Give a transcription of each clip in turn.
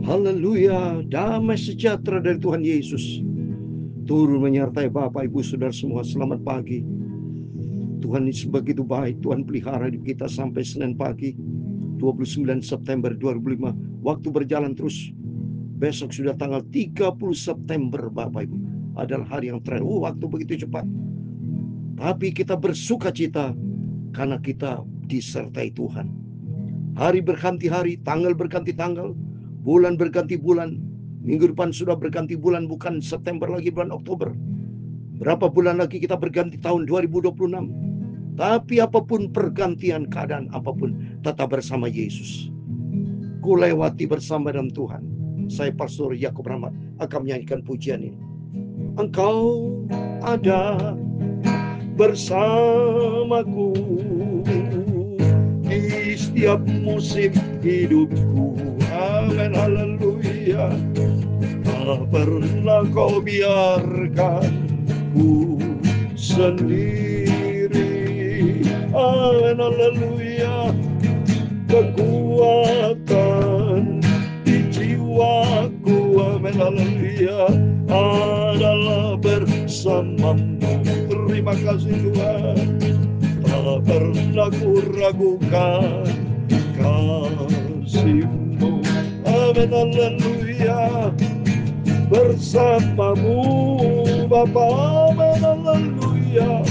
Haleluya, damai sejahtera dari Tuhan Yesus turun menyertai Bapak Ibu Saudara semua. Selamat pagi. Tuhan begitu baik. Tuhan pelihara hidup kita sampai Senin pagi 29 September 2005. Waktu berjalan terus. Besok sudah tanggal 30 September Bapak Ibu. Adalah hari yang terakhir. Waktu begitu cepat. Tapi kita bersuka cita karena kita disertai Tuhan. Hari berganti hari, tanggal berganti tanggal, bulan berganti bulan. Minggu depan sudah berganti bulan, bukan September lagi, bulan Oktober. Berapa bulan lagi kita berganti tahun 2026. Tapi apapun pergantian keadaan apapun, tetap bersama Yesus. Ku lewati bersama dengan Tuhan. Saya Pastor Yakub Rahmat akan menyanyikan pujian ini. Engkau ada bersamaku di setiap musim hidupku. Amin, haleluya. Tak pernah kau biarkan ku sendiri. Amin, haleluya. Kekuatan di jiwaku, amin, haleluya, adalah bersamamu. Terima kasih Tuhan. Tak pernah ku ragukan kasih-Mu. Amin, haleluya. Bersamamu Bapa, amin, haleluya.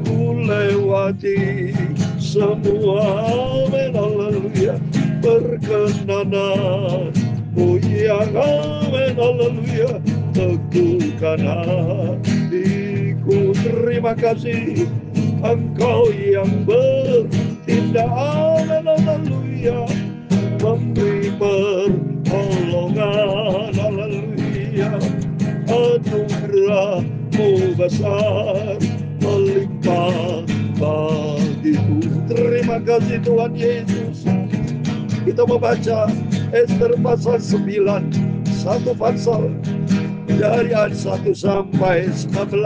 Ku lewati semua, amin, haleluya. Perkenanan-Mu yang, amin, haleluya, teguhkan hatiku. Terima kasih Engkau yang bertindak, amin, haleluya, memberi pertolongan, haleluya. Anugerah-Mu besar melimpah bagiku. Terima kasih Tuhan Yesus. Kita membaca Ester pasal 9, satu pasal dari ayat 1 sampai 19.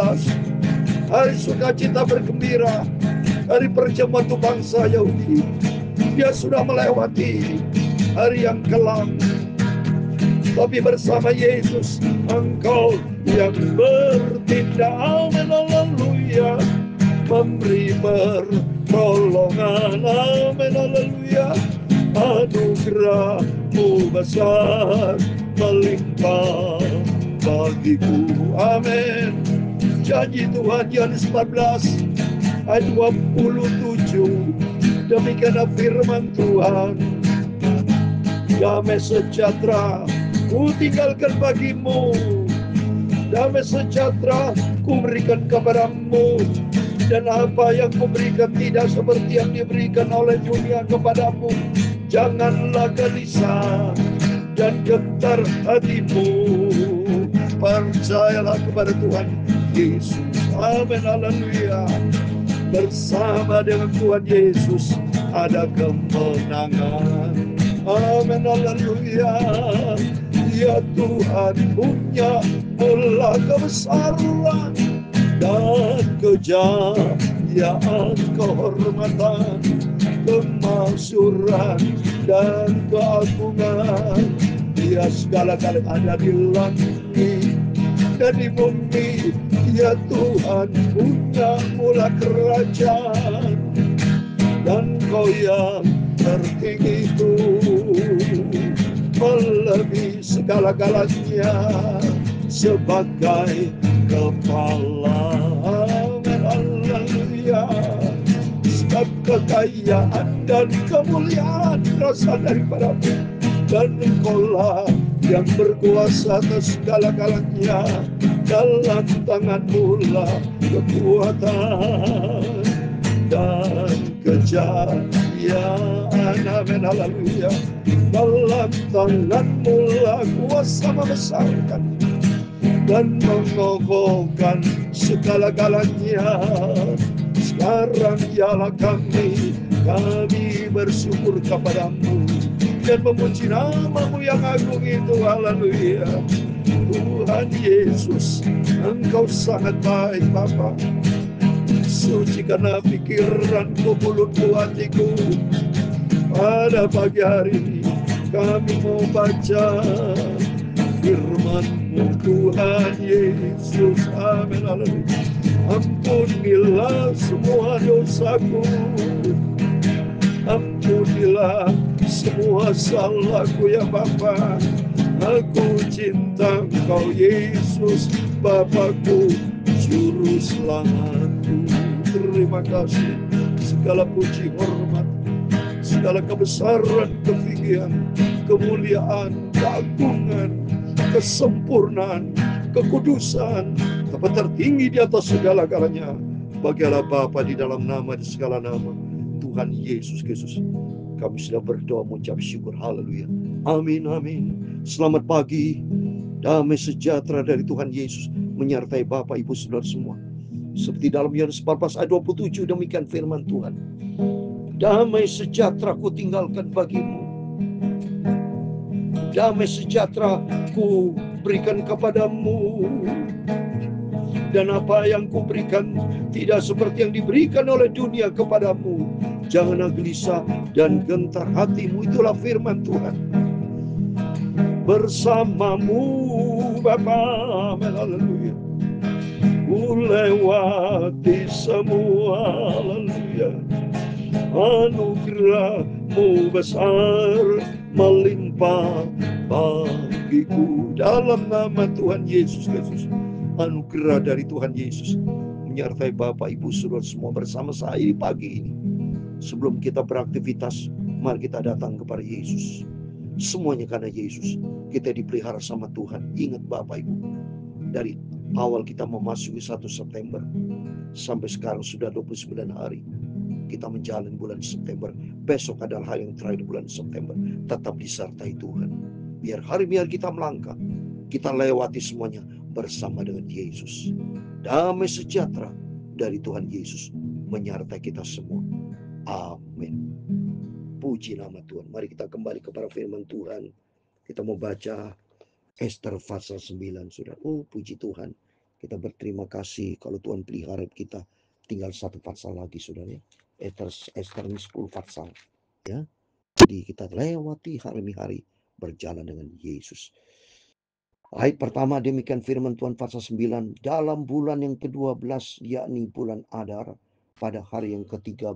Hari sukacita bergembira, hari perjamuan untuk bangsa Yahudi. Dia sudah melewati hari yang kelam, tapi bersama Yesus Engkau yang bertindak, amin, haleluya, memberi pertolongan, amin, haleluya. Anugerah-Mu besar melimpah bagiku, amin. Janji Tuhan Yohanes 14 ayat 27. Demikianlah firman Tuhan. Damai sejahtera ku tinggalkan bagimu, damai sejahtera ku berikan kepadamu, dan apa yang ku berikan tidak seperti yang diberikan oleh dunia kepadamu. Janganlah gelisah dan gentar hatimu. Percayalah kepada Tuhan Yesus, amin, haleluya. Bersama dengan Tuhan Yesus ada kemenangan, amin, haleluya. Ya Tuhan punya mula kebesaran dan kejayaan, kehormatan, kemaksuran dan keagungan. Dia segala-galanya ada di langit dan di bumi. Ya Tuhan punya mula kerajaan, dan Kau yang tertinggi itu melebihi segala-galanya sebagai kepala, amin, haleluya. Sebab kekayaan dan kemuliaan berasal daripada-Mu, dan Engkaulah yang berkuasa atas segala-galanya. Dalam tangan-Mu lah kekuatan dan kejayaan, amin, haleluya. Dalam tangan-Mu lah kuasa membesarkan dan mengokohkan segala-galanya. Sekarang ialah kami bersyukur kepada-Mu dan memuji nama-Mu yang agung itu, haleluya. Tuhan Yesus, Engkau sangat baik Bapa. Sucikanlah pikiranku, mulutku, hatiku pada pagi hari ini. Kami mau baca firman-Mu Tuhan Yesus. Amin. Haleluya. Ampunilah semua dosaku, ampunilah semua salahku ya Bapa. Aku cinta Engkau Yesus, Bapakku, Juru Selamatku. Terima kasih. Segala puji hormat, segala kebesaran, ketinggian, kemuliaan, keagungan, kesempurnaan, kekudusan, tempat tertinggi di atas segala-galanya bagilah Bapa di dalam nama di segala nama Tuhan Yesus Kristus. Kami sudah berdoa mengucap syukur. Haleluya. Amin, amin. Selamat pagi. Damai sejahtera dari Tuhan Yesus menyertai Bapak Ibu Saudara semua. Seperti dalam Yohanes 14 ayat 27 demikian firman Tuhan. Damai sejahtera ku tinggalkan bagimu, damai sejahtera ku berikan kepadamu, dan apa yang ku berikan tidak seperti yang diberikan oleh dunia kepadamu. Janganlah gelisah dan gentar hatimu. Itulah firman Tuhan. Bersamamu Bapa, haleluya, ku lewati semua, haleluya. Anugerah-Mu besar melimpah bagiku. Dalam nama Tuhan Yesus Kristus, anugerah dari Tuhan Yesus menyertai Bapak Ibu Saudara semua bersama saya di pagi ini. Sebelum kita beraktivitas, mari kita datang kepada Yesus. Semuanya karena Yesus. Kita dipelihara sama Tuhan. Ingat Bapak Ibu, dari awal kita memasuki 1 September sampai sekarang sudah 29 hari. Kita menjalani bulan September. Besok adalah hari yang terakhir bulan September. Tetap disertai Tuhan. Biar hari-hari kita melangkah, kita lewati semuanya bersama dengan Yesus. Damai sejahtera dari Tuhan Yesus menyertai kita semua. Amin. Puji nama Tuhan. Mari kita kembali kepada firman Tuhan. Kita mau baca Ester pasal 9, saudara. Oh, puji Tuhan. Kita berterima kasih kalau Tuhan pelihara kita. Tinggal 1 pasal lagi, saudara. Ester ini 10 pasal. Ya. Jadi kita lewati hari-hari berjalan dengan Yesus. Ayat pertama demikian firman Tuhan pasal 9. Dalam bulan yang ke-12, yakni bulan Adar, pada hari yang ke-13,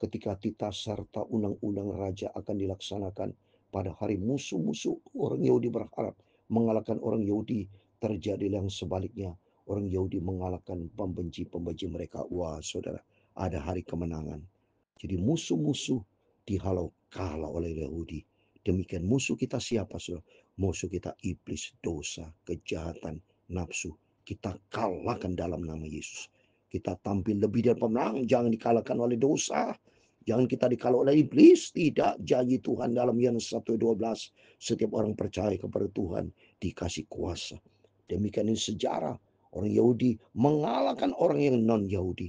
ketika titah serta undang-undang raja akan dilaksanakan, pada hari musuh-musuh orang Yahudi berharap mengalahkan orang Yahudi, terjadilah yang sebaliknya. Orang Yahudi mengalahkan pembenci-pembenci mereka. Wah, saudara, ada hari kemenangan. Jadi musuh-musuh dihalau kalah oleh Yahudi. Demikian musuh kita siapa, saudara? Musuh kita iblis, dosa, kejahatan, nafsu. Kita kalahkan dalam nama Yesus. Kita tampil lebih dari pemenang. Jangan dikalahkan oleh dosa. Jangan kita dikalahkan oleh iblis. Tidak, janji Tuhan dalam Yohanes 1:12. Setiap orang percaya kepada Tuhan dikasih kuasa. Demikian ini sejarah. Orang Yahudi mengalahkan orang yang non-Yahudi.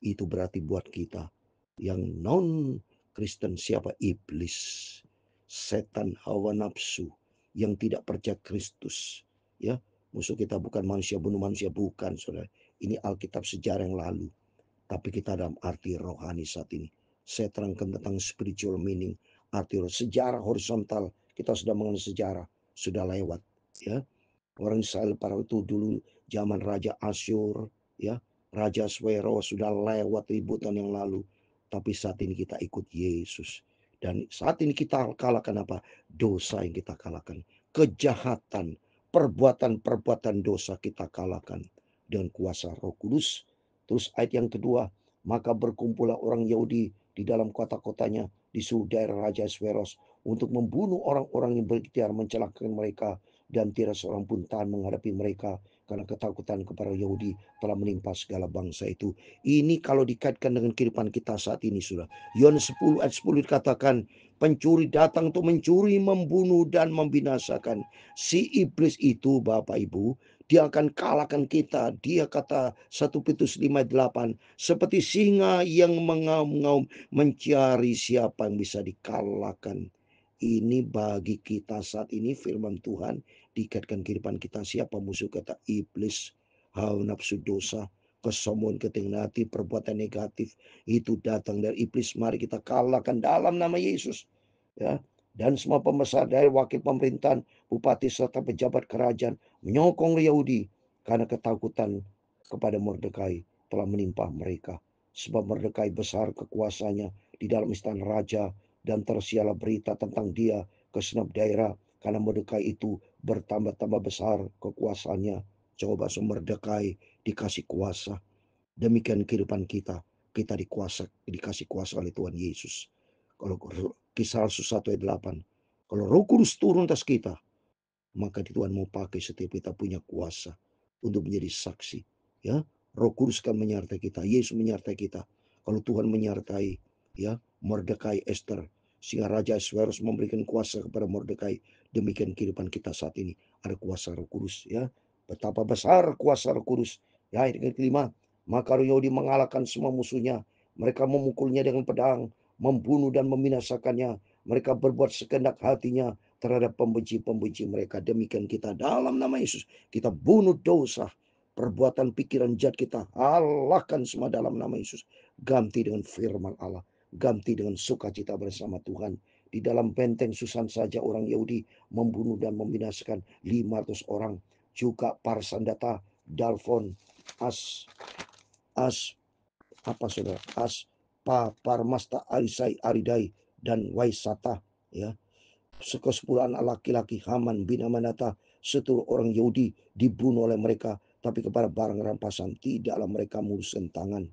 Itu berarti buat kita yang non-Kristen siapa? Iblis, setan, hawa nafsu, yang tidak percaya Kristus. Ya, musuh kita bukan manusia bunuh manusia, bukan, saudara. Ini Alkitab sejarah yang lalu. Tapi kita dalam arti rohani saat ini. Saya terangkan tentang spiritual meaning, arti sejarah horizontal. Kita sudah mengenal sejarah, sudah lewat. Ya, orang Israel pada itu dulu zaman Raja Asyur, ya, Raja Aswero sudah lewat ribuan yang lalu. Tapi saat ini kita ikut Yesus. Dan saat ini kita kalahkan apa? Dosa yang kita kalahkan. Kejahatan, perbuatan-perbuatan dosa kita kalahkan dengan kuasa Roh Kudus. Terus ayat yang kedua, maka berkumpullah orang Yahudi di dalam kota-kotanya di seluruh daerah Raja Asweros untuk membunuh orang-orang yang berikhtiar mencelakakan mereka, dan tidak seorang pun tahan menghadapi mereka karena ketakutan kepada Yahudi telah menimpa segala bangsa itu. Ini kalau dikaitkan dengan kehidupan kita saat ini, sudah. Yohanes 10 ayat 10 dikatakan, pencuri datang untuk mencuri, membunuh, dan membinasakan. Si iblis itu, Bapak Ibu, dia akan kalahkan kita. Dia kata 1 Petrus 5 ayat 8, seperti singa yang mengaum-ngaum mencari siapa yang bisa dikalahkan. Ini bagi kita saat ini firman Tuhan dikaitkan kehidupan kita. Siapa musuh kita? Iblis, hawa nafsu dosa, kesombongan, ketinggian hati, perbuatan negatif. Itu datang dari iblis. Mari kita kalahkan dalam nama Yesus. Ya, dan semua pembesar dari wakil pemerintahan, bupati serta pejabat kerajaan menyokong Yahudi karena ketakutan kepada Mordekai telah menimpa mereka. Sebab Mordekai besar kekuasaannya di dalam istana raja, dan tersiarlah berita tentang dia ke segenap daerah karena Mordekai itu bertambah-tambah besar kekuasaannya. Coba Mordekai dikasih kuasa. Demikian kehidupan kita. Kita dikasih kuasa oleh Tuhan Yesus. Kalau Kisah Rasul 1 ayat 8. Kalau Roh Kudus turun atas kita, maka Tuhan mau pakai setiap kita punya kuasa untuk menjadi saksi. Ya, Roh Kudus kan menyertai kita, Yesus menyertai kita. Kalau Tuhan menyertai, ya, Mordekai, Esther, sehingga Raja Ahasuerus memberikan kuasa kepada Mordekai. Demikian kehidupan kita saat ini, ada kuasa Roh Kudus. Ya, betapa besar kuasa Roh Kudus. Ya, yang kelima, maka Roh Yahudi mengalahkan semua musuhnya. Mereka memukulnya dengan pedang, membunuh dan membinasakannya. Mereka berbuat sekehendak hatinya terhadap pembenci-pembenci mereka. Demikian kita dalam nama Yesus, kita bunuh dosa, perbuatan pikiran jahat kita, halakkan semua dalam nama Yesus. Ganti dengan firman Allah, ganti dengan sukacita bersama Tuhan. Di dalam benteng Susan saja orang Yahudi membunuh dan membinasakan 500 orang. Juga Parsandata, Dalfon, As apa saudara, Parmasta, Arisai, Aridai, dan Waisata, ya. Ke-10 anak laki-laki Haman bin Amanata, seluruh orang Yahudi dibunuh oleh mereka, tapi kepada barang rampasan tidaklah mereka mengulurkan tangan.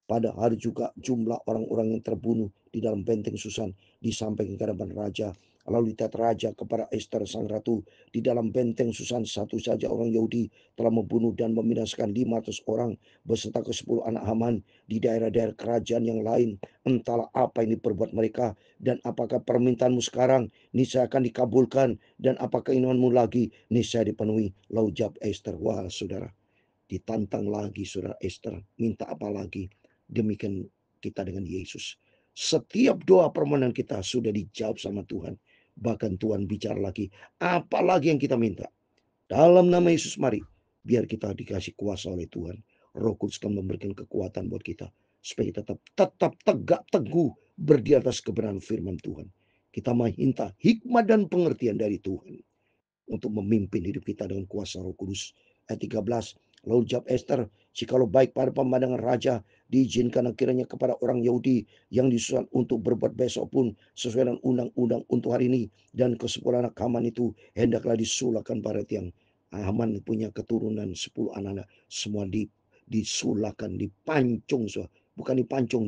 Pada hari juga jumlah orang-orang yang terbunuh di dalam benteng Susan disampaikan ke hadapan raja. Lalu dilihat raja kepada Esther sang ratu, di dalam benteng Susan satu saja orang Yahudi telah membunuh dan membinasakan 500 orang beserta ke-10 anak Haman di daerah-daerah kerajaan yang lain. Entahlah apa yang diperbuat mereka, dan apakah permintaanmu sekarang niscaya akan dikabulkan, dan apakah keinginanmu lagi niscaya dipenuhi. Lalu jawab Esther, wah saudara, ditantang lagi saudara Esther, minta apa lagi? Demikian kita dengan Yesus. Setiap doa permohonan kita sudah dijawab sama Tuhan. Bahkan Tuhan bicara lagi, apalagi yang kita minta. Dalam nama Yesus mari, biar kita dikasih kuasa oleh Tuhan. Roh Kudus akan memberikan kekuatan buat kita, supaya kita tetap tegak teguh berdiri atas kebenaran firman Tuhan. Kita minta hikmat dan pengertian dari Tuhan untuk memimpin hidup kita dengan kuasa Roh Kudus. Ayat 13, lalu jawab Esther, jikalau baik pada pemandangan raja, diizinkan akhirnya kepada orang Yahudi yang disusun untuk berbuat besok pun sesuai dengan undang-undang untuk hari ini, dan ke-10 anak Haman itu hendaklah disulahkan pada tiang. Haman punya keturunan 10 anak-anak, semua disulahkan, dipancung, bukan dipancung,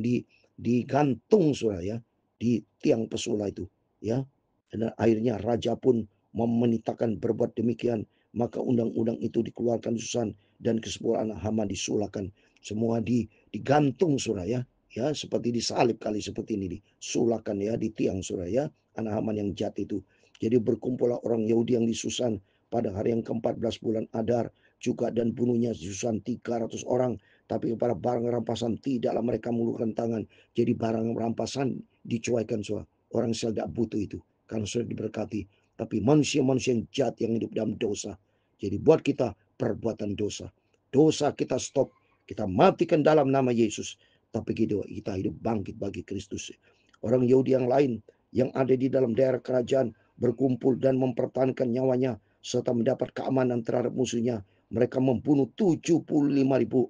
digantung, ya, di tiang pesula itu, ya. Dan akhirnya raja pun memerintahkan berbuat demikian, maka undang-undang itu dikeluarkan Susan, dan ke-10 anak Haman disulahkan. Semua digantung ya, seperti disalib kali seperti ini, disulahkan ya di tiang ya, anak Haman yang jahat itu. Jadi berkumpullah orang Yahudi yang di Susan pada hari yang ke-14 bulan Adar juga, dan bunuhnya Susan 300 orang, tapi kepada barang rampasan tidaklah mereka mengulurkan tangan. Jadi barang rampasan dicuaikan orang tidak butuh itu karena sudah diberkati. Tapi manusia-manusia yang jahat yang hidup dalam dosa. Jadi buat kita perbuatan dosa. Dosa kita stop. Kita matikan dalam nama Yesus. Tapi kita hidup bangkit bagi Kristus. Orang Yahudi yang lain yang ada di dalam daerah kerajaan berkumpul dan mempertahankan nyawanya serta mendapat keamanan terhadap musuhnya. Mereka membunuh 75.000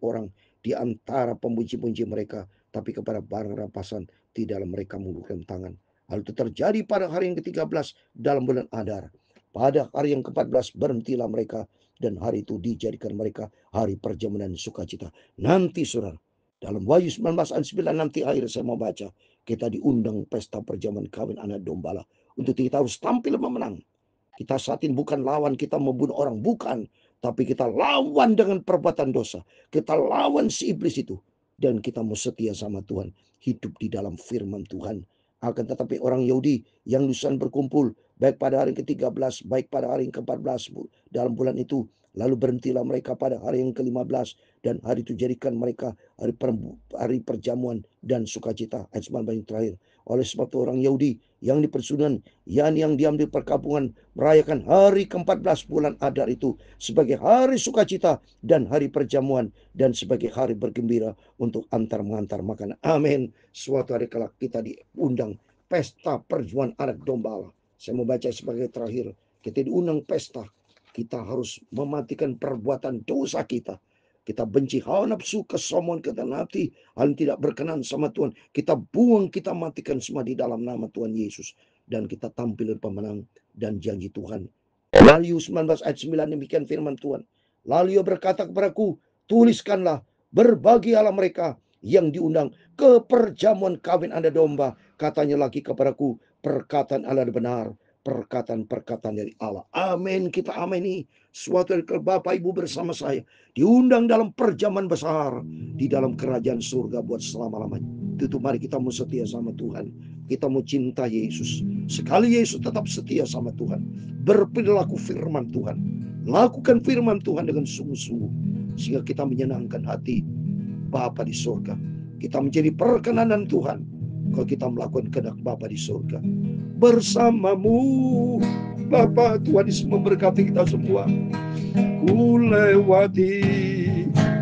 orang di antara pembenci-pembenci mereka. Tapi kepada barang rampasan tidaklah mereka mengulurkan tangan. Hal itu terjadi pada hari yang ke-13 dalam bulan Adar. Pada hari yang ke-14 berhentilah mereka, dan hari itu dijadikan mereka hari perjamuan dan sukacita. Nanti saudara, dalam Wahyu 19 ayat 9 nanti akhir saya mau baca, kita diundang pesta perjamuan kawin anak domba, untuk kita harus tampil memenang. Kita saat ini bukan lawan kita membunuh orang, bukan. Tapi kita lawan dengan perbuatan dosa. Kita lawan si iblis itu. Dan kita mau setia sama Tuhan. Hidup di dalam firman Tuhan. Akan tetapi orang Yahudi yang lusan berkumpul, baik pada hari ke-13, baik pada hari ke-14 dalam bulan itu, lalu berhentilah mereka pada hari yang ke-15, dan hari itu jadikan mereka hari perjamuan dan sukacita. Ayat 9 yang terakhir. Oleh sebab itu orang Yahudi yang di persunan, yang diam di perkampungan, merayakan hari ke-14 bulan Adar itu sebagai hari sukacita dan hari perjamuan, dan sebagai hari bergembira untuk antar mengantar makanan. Amin. Suatu hari kelak kita diundang pesta perjamuan anak domba Allah. Saya mau baca sebagai terakhir. Kita diundang pesta. Kita harus mematikan perbuatan dosa kita. Kita benci hawa nafsu, kesombongan, ketenangan hati, hal yang tidak berkenan sama Tuhan. Kita buang, kita matikan semua di dalam nama Tuhan Yesus. Dan kita tampil pemenang dan janji Tuhan. Wahyu 19 ayat 9 demikian firman Tuhan. Lalu ia berkata kepadaku, tuliskanlah, berbahagialah mereka yang diundang ke perjamuan kawin anak domba. Katanya lagi kepadaku, perkataan Allah benar, perkataan-perkataan dari Allah. Amin, kita amini. Suatu hari Bapak Ibu bersama saya diundang dalam perjamuan besar di dalam kerajaan surga buat selama-lamanya. Itu mari kita mau setia sama Tuhan. Kita mau cinta Yesus. Sekali Yesus tetap setia sama Tuhan. Berperilaku firman Tuhan. Lakukan firman Tuhan dengan sungguh-sungguh. Sehingga kita menyenangkan hati Bapa di surga. Kita menjadi perkenanan Tuhan kalau kita melakukan kehendak Bapa di surga. Bersamamu Bapa, Tuhan Yesus memberkati kita semua. Ku lewati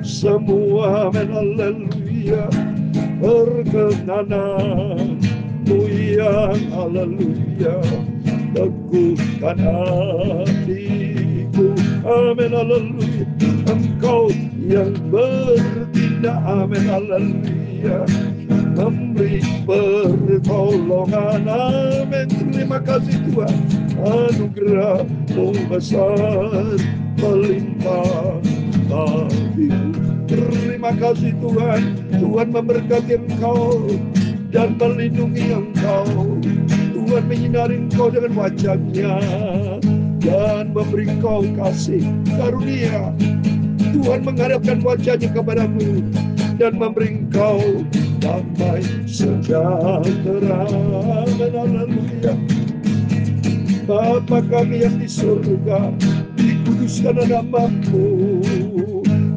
semua, haleluya, perkenananmu yang haleluya, teguhkan hatiku, amin haleluya. Engkau yang bertindak, amin haleluya, memberi pertolongan, amin. Terima kasih Tuhan, anugerah-Mu besar melimpah bagiku. Terima kasih Tuhan, Tuhan memberkati engkau dan melindungi engkau. Tuhan menyinari engkau dengan wajah-Nya dan memberi engkau kasih karunia. Tuhan menghadapkan wajah-Nya kepadamu dan memberi engkau damai sejahtera. Haleluya. Bapa kami yang di surga, dikuduskan namamu,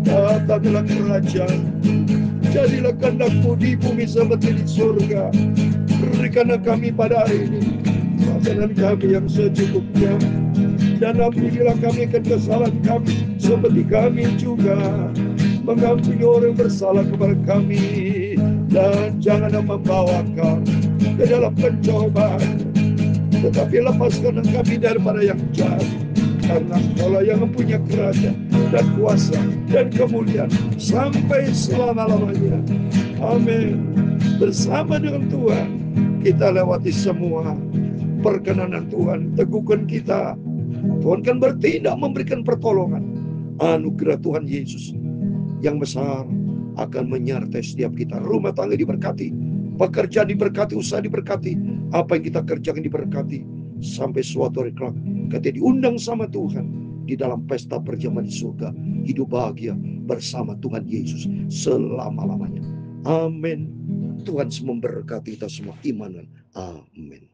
datanglah kerajaan, jadilah kehendak-Mu di bumi seperti di surga. Berikanlah kami pada hari ini makanan kami yang secukupnya, dan ampunilah kami akan kesalahan kami seperti kami juga mengampuni orang bersalah kepada kami, dan janganlah membawa kami ke dalam pencobaan, tetapi lepaskan kami daripada yang jahat, karena Engkaulah yang mempunyai kerajaan dan kuasa dan kemuliaan sampai selama-lamanya. Amin. Bersama dengan Tuhan kita lewati semua perkenanan Tuhan. Teguhkan kita. Tuhan kan bertindak memberikan pertolongan. Anugerah Tuhan Yesus yang besar akan menyertai setiap kita. Rumah tangga diberkati, pekerjaan diberkati, usaha diberkati, apa yang kita kerjakan diberkati, sampai suatu hari kelak kita diundang sama Tuhan di dalam pesta perjamuan di surga, hidup bahagia bersama Tuhan Yesus selama-lamanya. Amin. Tuhan memberkati kita semua. Iman. Amin.